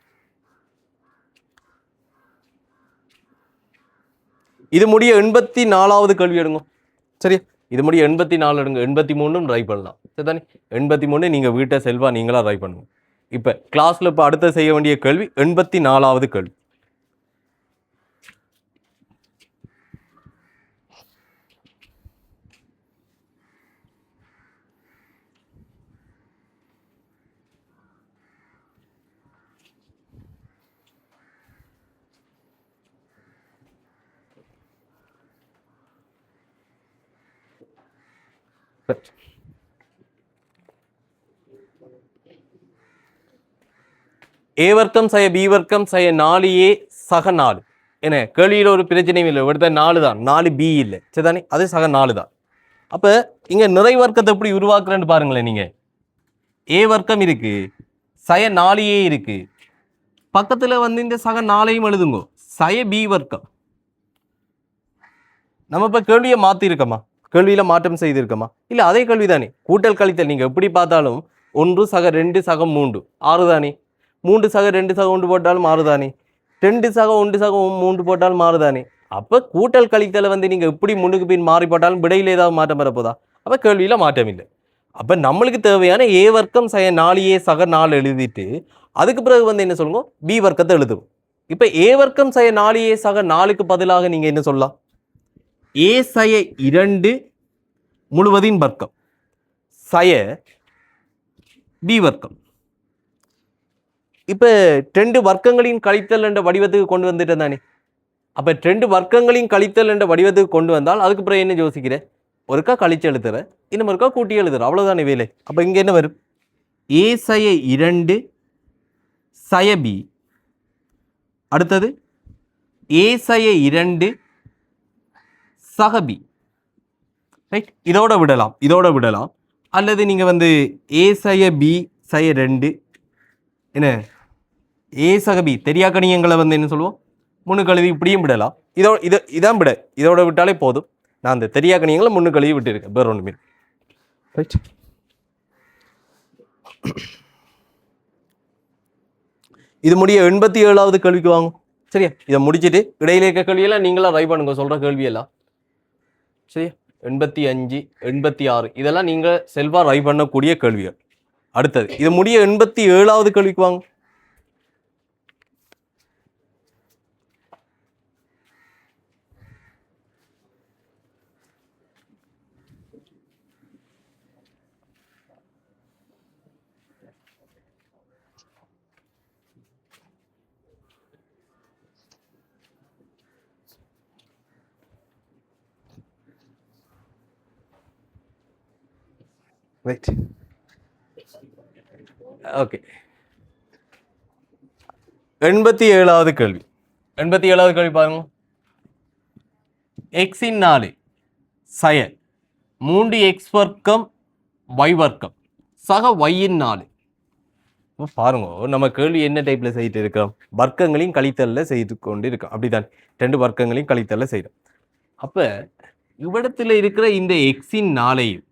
இது முடிய 84வது கேள்வி எடுங்க. சரியா, இது முடிய 84 எடுங்க. 83 ட்ரை பண்ணலாம். சரிதானே, 83 நீங்கள் வீட்டை செல்வா நீங்களா ட்ரை பண்ணுங்க. இப்போ கிளாஸில் இப்போ அடுத்த செய்ய வேண்டிய கேள்வி 84வது கேள்வி. ஏ வர்க்கம் சய பி வர்க்கம் சய 4a சக 4. என்ன கேள்வியில் ஒரு பிரச்சனையும் இல்லை, எடுத்த 4 தான், 4b இல்லை. சரிதானே, அது சக 4 தான். அப்போ இங்கே நிறை வர்க்கத்தை எப்படி உருவாக்குறேன்னு பாருங்களேன். நீங்கள் ஏ வர்க்கம் இருக்கு, சய 4a இருக்கு, பக்கத்தில் வந்து இந்த சக 4ஐயும் எழுதுங்க, சய பி வர்க்கம். நம்ம இப்போ கேள்வியை மாற்றிருக்கோமா? கேள்வியில் மாற்றம் செய்திருக்கோமா? இல்லை, அதே கேள்வி தானே. கூட்டல் கழித்தல் நீங்கள் எப்படி பார்த்தாலும் 1 சக 2 சக 3 6 தானே, 3 சக 2 சக 1 போட்டாலும் 6 தானே, 2 சக 1 சக 3 போட்டாலும் 6 தானே. அப்போ கூட்டல் கழித்தலை வந்து நீங்கள் எப்படி முன்னுக்கு பின் மாறி போட்டாலும் விடையில் ஏதாவது மாற்றம் வரப்போதா? அப்போ கேள்வியில் மாற்றம் இல்லை. அப்போ நம்மளுக்கு தேவையான ஏ வர்க்கம் சய 4a சக 4 எழுதிட்டு அதுக்கு பிறகு வந்து என்ன சொல்லுங்க? பி வர்க்கத்தை எழுதுவோம். இப்போ ஏ வர்க்கம் சய 4a சக 4க்கு பதிலாக நீங்கள் என்ன சொல்லலாம்? ஏ சய 2 முழுவதின் வர்க்கம் சய பி வர்க்கம். இப்போ 2 வர்க்கங்களின் கழித்தல் என்ற வடிவத்துக்கு கொண்டு வந்துட்டேன் தானே. அப்போ 2 வர்க்கங்களின் கழித்தல் என்ற வடிவத்துக்கு கொண்டு வந்தால் அதுக்கு பிறகு என்ன யோசிக்கிறேன்? ஒருக்கா கழிச்சு எழுதுற, இன்னும் ஒருக்கா கூட்டி எழுதுற, அவ்வளோதானே வேலை. அப்போ இங்கே என்ன வரும்? ஏ சய 2 சய பி, அடுத்தது ஏ சய 2 சக பி. ரைட், இதோட விடலாம். அல்லது நீங்கள் வந்து ஏ சய பி சய 2 என்ன ஏ சக பி தெரியாக்கணியங்களை வந்து என்ன சொல்லுவோம், முன்னு கழுவி இப்படியும் விடலாம். இதான் விட, இதோட விட்டாலே போதும். நான் அந்த தெரியாக்கணியங்களை முன்னு கழுவி விட்டுருக்கேன், வேற ஒன்றுமே. ரைட், இது முடிய 87வது கேள்விக்கு வாங்க. சரியா, இதை முடிச்சுட்டு இடையில இருக்க கேள்வியெல்லாம் நீங்களா ட்ரை பண்ணுங்க, சொல்கிற கேள்வியெல்லாம். சரியா, 85 86 இதெல்லாம் நீங்கள் செல்வா ட்ரை பண்ணக்கூடிய கேள்விகள். அடுத்தது இது முடிய 87வது கேள்விக்கு வாங்க. Right, okay. 87வது கேள்வி. 87வது கேள்வி பாருங்க. எக்ஸின் 4 சய 3x வர்க்கம் y வர்க்கம் சக yன் 4. பாருங்க, நம்ம கேள்வி என்ன டைப்ல செய்துட்டு இருக்கோம், வர்க்கங்களையும் கழித்தல்ல செய்து கொண்டு இருக்கோம். அப்படித்தான், 2 வர்க்கங்களையும் கழித்தல்ல செய்யறோம். அப்ப இவ்விடத்துல இருக்கிற இந்த எக்ஸின் 4ஐயும்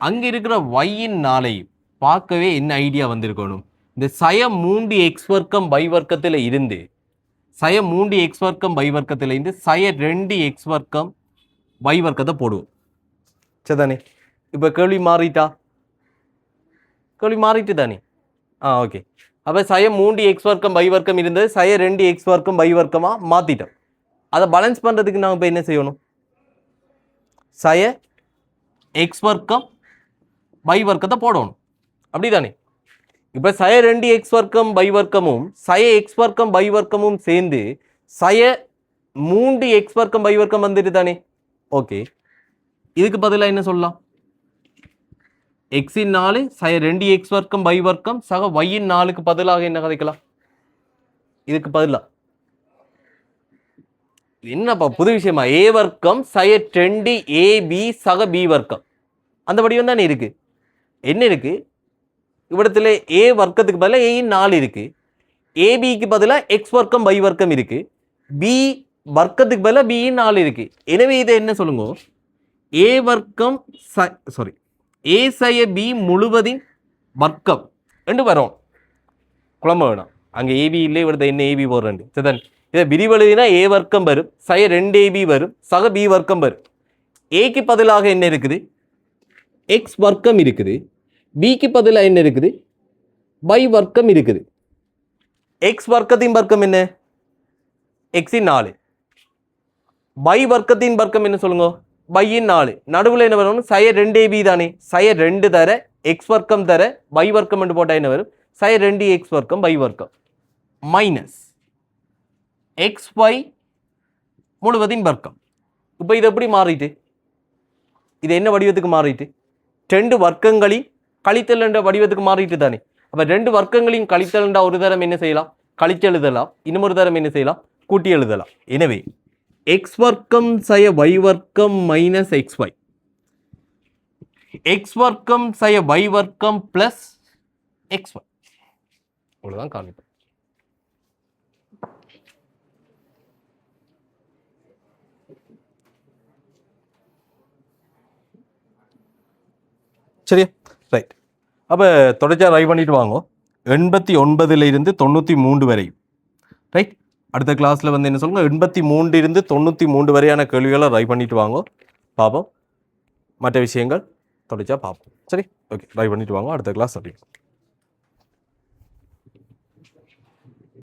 அங்க இருக்கிற yன் 4ஐயும் பார்க்கவே என்ன ஐடியா வந்திருக்கணும், இந்த சய 3x வர்க்கம் y வர்க்கத்தில் இருந்து சய 3x வர்க்கம் y வர்க்கத்தில் இருந்து சய 2x வர்க்கம் y வர்க்கத்தை போடுவோம். சரிதானே? இப்போ கேள்வி மாறிட்டு தானே? ஓகே. அப்போ சய 3x வர்க்கம் y வர்க்கம் இருந்தது சய 2x வர்க்கம் y வர்க்கமாக மாற்றிட்டோம். அதை பேலன்ஸ் பண்ணுறதுக்கு நாங்கள் இப்போ என்ன செய்யணும், சய x வர்க்கம் y வர்க்கத்தை போடணும். அப்படிதானே? இப்போ சய 2x வர்க்கம் y வர்க்கமும் சய x வர்க்கம் y வர்க்கமும் சேர்ந்து சய 3x வர்க்கம் y வர்க்கம் வந்துட்டு தானே? ஓகே, இதுக்கு பதிலாக என்ன சொல்லலாம், எக்ஸின் 4 சய 2x வர்க்கம் y வர்க்கம் சக yன் 4க்கு பதிலாக என்ன கதைக்கலாம், இதுக்கு பதிலாக என்னப்பா புது விஷயமா, a வர்க்கம் சய 2ab சக b வர்க்கம் அந்த வடிவம் தானே இருக்கு. என்ன இருக்கு இவ்விடத்துல a வர்க்கத்துக்கு பதிலாக a ன் 4 இருக்கு, abக்கு பதிலாக x வர்க்கம் y வர்க்கம் இருக்கு, b வர்க்கத்துக்கு பதிலாக b ன் 4 இருக்கு. எனவே இதை என்ன சொல்லுங்க, a வர்க்கம் a சய b முழுவதின் வர்க்கம் என்று வரும். குழம்பு வேணும், அங்கே ab இல்லை, இவிடத்தை என்ன ab போடுறேன். சரிதான், இதை விரிவெழுதினா a வர்க்கம் வரும், சய 2ab வரும், சக b வர்க்கம் வரும். ஏக்கு பதிலாக என்ன இருக்குது, x வர்க்கம் இருக்குது, பிக்கு பதிலாக என்ன இருக்குது, y வர்க்கம் இருக்குது. x வர்க்கத்தின் வர்க்கம் என்ன, எக்ஸின் 4, y வர்க்கத்தின் வர்க்கம் என்ன சொல்லுங்க, y ன் 4. நடுவில் என்ன வரும், சய 2ab தானே, சய 2 தர x வர்க்கம் தர y வர்க்கம் என்று போட்டால் என்ன வரும், சய 2x வர்க்கம் y வர்க்கம் மைனஸ் xy முழுவதின் வர்க்கம். இப்போ இது எப்படி மாறிட்டு, இது என்ன வடிவத்துக்கு மாறிட்டு, 2 வர்க்கங்களின் கழித்தல் என்ற வடிவத்துக்கு மாறிட்டு தானே. அப்போ 2 வர்க்கங்களின் கழித்தல் என்ற ஒரு தரம் என்ன செய்யலாம், கழிச்சு எழுதலாம், இன்னொரு தரம் என்ன செய்யலாம், கூட்டி எழுதலாம். எனவே x வர்க்கம் சய y வர்க்கம் மைனஸ் xy, x வர்க்கம் சய y வர்க்கம் பிளஸ் xy, அவ்வளோதான் காண்பிப்போம். சரியா, ரைட். அப்போ தொடர்ச்சியாக ட்ரை பண்ணிட்டு வாங்க, 89 இருந்து 93 வரை. ரைட், அடுத்த கிளாஸில் வந்து என்ன சொல்லுங்க, 83 இருந்து 93 வரையான கேள்விகளை ட்ரை பண்ணிட்டு வாங்க, பார்ப்போம். மற்ற விஷயங்கள் தொடர்ச்சியாக பார்ப்போம். சரி, ஓகே, ட்ரை பண்ணிட்டு வாங்க, அடுத்த கிளாஸ் அப்படி.